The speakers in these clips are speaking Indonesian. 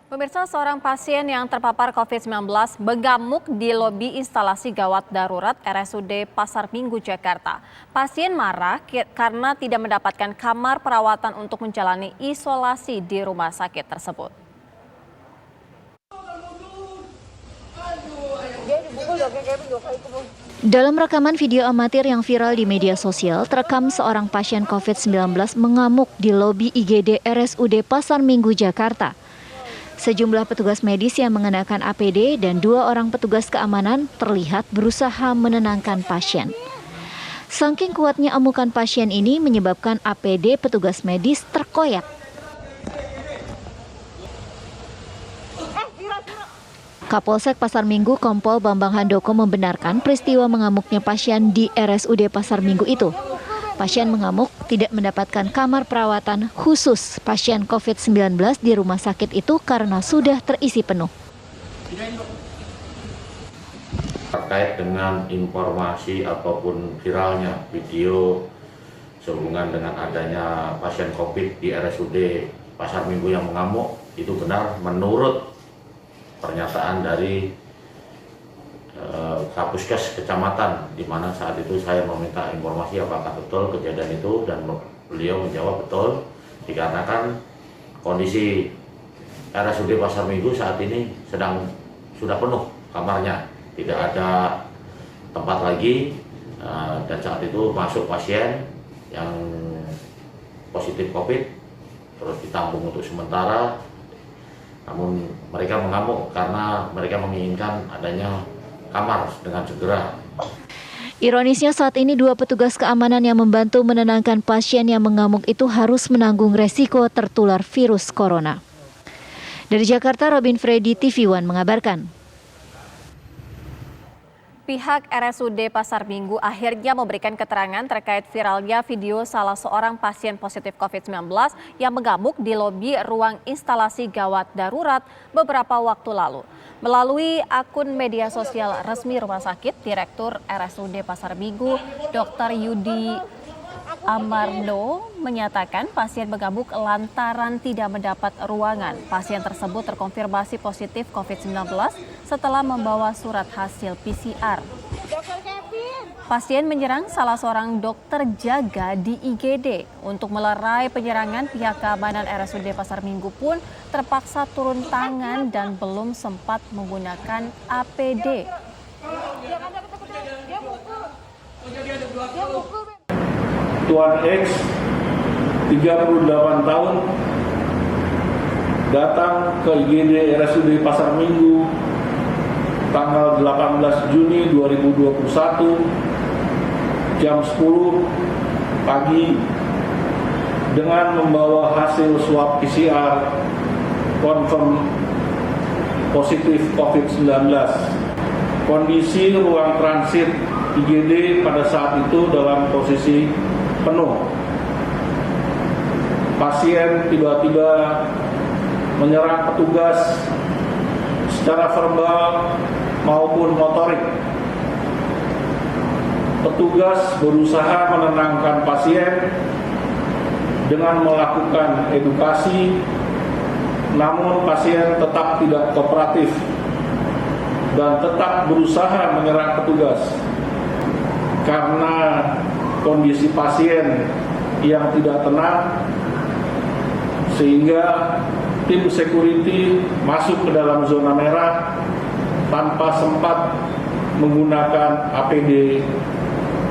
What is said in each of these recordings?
Pemirsa, seorang pasien yang terpapar COVID-19 mengamuk di lobi instalasi gawat darurat RSUD Pasar Minggu, Jakarta. Pasien marah karena tidak mendapatkan kamar perawatan untuk menjalani isolasi di rumah sakit tersebut. Dalam rekaman video amatir yang viral di media sosial, terekam seorang pasien COVID-19 mengamuk di lobi IGD RSUD Pasar Minggu, Jakarta. Sejumlah petugas medis yang mengenakan APD dan 2 orang petugas keamanan terlihat berusaha menenangkan pasien. Saking kuatnya amukan pasien ini menyebabkan APD petugas medis terkoyak. Kapolsek Pasar Minggu Kompol Bambang Handoko membenarkan peristiwa mengamuknya pasien di RSUD Pasar Minggu itu. Pasien mengamuk tidak mendapatkan kamar perawatan khusus pasien COVID-19 di rumah sakit itu karena sudah terisi penuh. Terkait dengan informasi ataupun viralnya video sehubungan dengan adanya pasien COVID di RSUD Pasar Minggu yang mengamuk, itu benar menurut pernyataan dari Kapuskes Kecamatan, di mana saat itu saya meminta informasi apakah betul kejadian itu, dan beliau menjawab betul, dikarenakan kondisi RSUD Pasar Minggu saat ini sudah penuh kamarnya, tidak ada tempat lagi, dan saat itu masuk pasien yang positif COVID terus ditampung untuk sementara. Namun mereka mengamuk karena mereka menginginkan adanya kamar dengan segera. Ironisnya saat ini 2 petugas keamanan yang membantu menenangkan pasien yang mengamuk itu harus menanggung resiko tertular virus corona. Dari Jakarta, Robin Freddy, TV One mengabarkan. Pihak RSUD Pasar Minggu akhirnya memberikan keterangan terkait viralnya video salah seorang pasien positif COVID-19 yang mengamuk di lobi ruang instalasi gawat darurat beberapa waktu lalu. Melalui akun media sosial resmi rumah sakit, Direktur RSUD Pasar Minggu, Dr. Yudi Amarno menyatakan pasien mengamuk lantaran tidak mendapat ruangan. Pasien tersebut terkonfirmasi positif COVID-19 setelah membawa surat hasil PCR. Pasien menyerang salah seorang dokter jaga di IGD. Untuk melerai penyerangan, pihak keamanan RSUD Pasar Minggu pun terpaksa turun tangan dan belum sempat menggunakan APD. Tuan X, 38 tahun, datang ke IGD RSUD Pasar Minggu tanggal 18 Juni 2021 jam 10 pagi dengan membawa hasil swab PCR confirm positif COVID-19. Kondisi ruang transit IGD pada saat itu dalam posisi penuh. Pasien tiba-tiba menyerang petugas secara verbal maupun motorik. Petugas berusaha menenangkan pasien dengan melakukan edukasi, namun pasien tetap tidak kooperatif dan tetap berusaha menyerang petugas. Karena kondisi pasien yang tidak tenang, sehingga tim security masuk ke dalam zona merah tanpa sempat menggunakan APD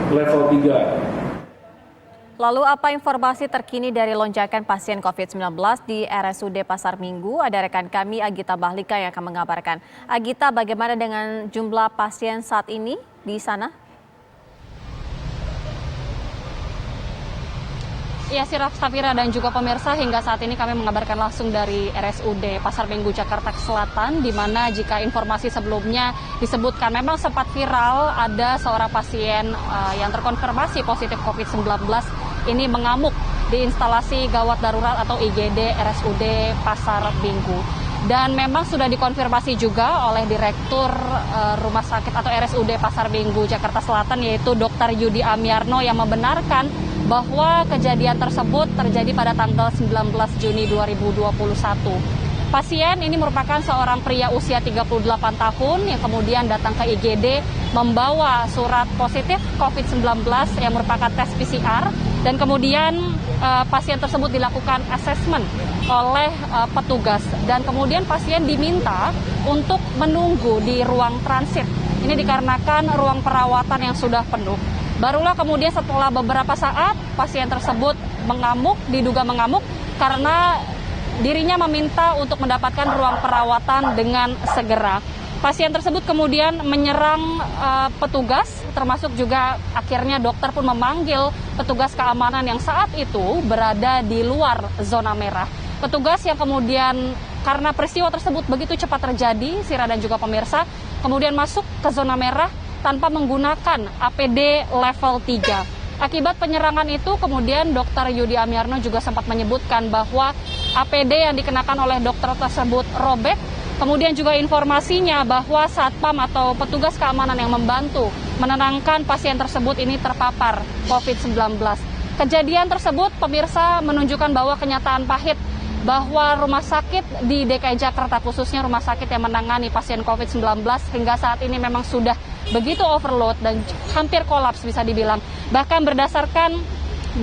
level 3. Lalu apa informasi terkini dari lonjakan pasien COVID-19 di RSUD Pasar Minggu? Ada rekan kami Agita Bahlika yang akan mengabarkan. Agita, bagaimana dengan jumlah pasien saat ini di sana? Ya, Siraf Safira dan juga pemirsa, hingga saat ini kami mengabarkan langsung dari RSUD Pasar Minggu Jakarta Selatan, di mana jika informasi sebelumnya disebutkan memang sempat viral ada seorang pasien yang terkonfirmasi positif COVID-19 ini mengamuk di instalasi gawat darurat atau IGD RSUD Pasar Minggu. Dan memang sudah dikonfirmasi juga oleh Direktur Rumah Sakit atau RSUD Pasar Minggu Jakarta Selatan, yaitu Dr. Yudi Amarno, yang membenarkan bahwa kejadian tersebut terjadi pada tanggal 19 Juni 2021. Pasien ini merupakan seorang pria usia 38 tahun yang kemudian datang ke IGD membawa surat positif COVID-19 yang merupakan tes PCR, dan kemudian pasien tersebut dilakukan asesmen oleh petugas, dan kemudian pasien diminta untuk menunggu di ruang transit. Ini dikarenakan ruang perawatan yang sudah penuh. Barulah kemudian setelah beberapa saat pasien tersebut diduga mengamuk karena dirinya meminta untuk mendapatkan ruang perawatan dengan segera. Pasien tersebut kemudian menyerang petugas, termasuk juga akhirnya dokter pun memanggil petugas keamanan yang saat itu berada di luar zona merah. Petugas yang kemudian karena peristiwa tersebut begitu cepat terjadi, Sira dan juga pemirsa, kemudian masuk ke zona merah tanpa menggunakan APD level 3. Akibat penyerangan itu, kemudian Dr. Yudi Amiarno juga sempat menyebutkan bahwa APD yang dikenakan oleh dokter tersebut robek. Kemudian juga informasinya bahwa satpam atau petugas keamanan yang membantu menenangkan pasien tersebut ini terpapar COVID-19. Kejadian tersebut, pemirsa, menunjukkan bahwa kenyataan pahit bahwa rumah sakit di DKI Jakarta, khususnya rumah sakit yang menangani pasien COVID-19 hingga saat ini memang sudah begitu overload dan hampir kolaps bisa dibilang. Bahkan berdasarkan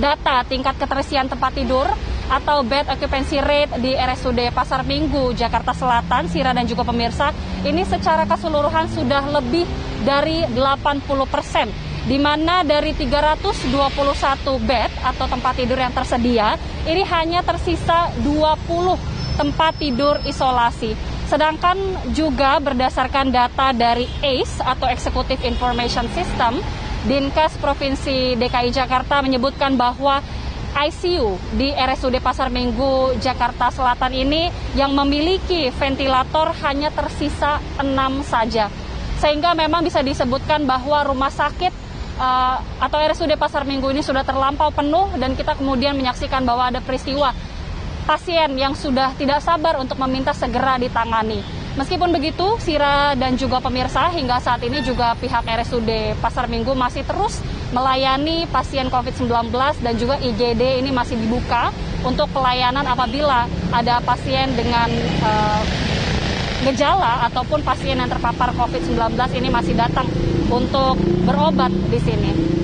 data tingkat keterisian tempat tidur atau bed occupancy rate di RSUD Pasar Minggu, Jakarta Selatan, Sira dan juga pemirsa, ini secara keseluruhan sudah lebih dari 80%, di mana dari 321 bed atau tempat tidur yang tersedia, ini hanya tersisa 20 tempat tidur isolasi. Sedangkan juga berdasarkan data dari ACE atau Executive Information System, Dinkes Provinsi DKI Jakarta menyebutkan bahwa ICU di RSUD Pasar Minggu, Jakarta Selatan ini yang memiliki ventilator hanya tersisa 6 saja. Sehingga memang bisa disebutkan bahwa rumah sakit atau RSUD Pasar Minggu ini sudah terlampau penuh, dan kita kemudian menyaksikan bahwa ada peristiwa pasien yang sudah tidak sabar untuk meminta segera ditangani. Meskipun begitu, Sira dan juga pemirsa, hingga saat ini juga pihak RSUD Pasar Minggu masih terus melayani pasien COVID-19 dan juga IGD ini masih dibuka untuk pelayanan apabila ada pasien dengan gejala ataupun pasien yang terpapar COVID-19 ini masih datang untuk berobat di sini.